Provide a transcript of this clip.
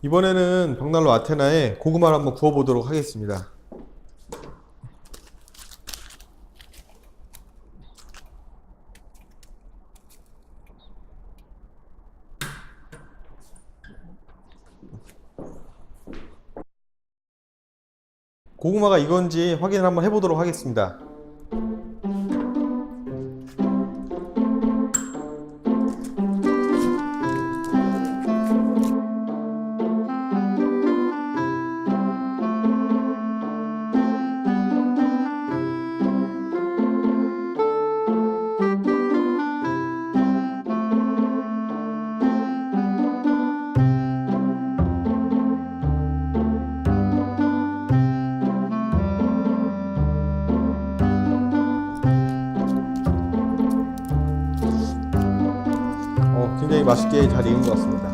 이번에는 벽난로 아테나에 고구마를 한번 구워 보도록 하겠습니다. 고구마가 익은지 확인을 한번 해보도록 하겠습니다. 굉장히 맛있게 잘 익은 것 같습니다.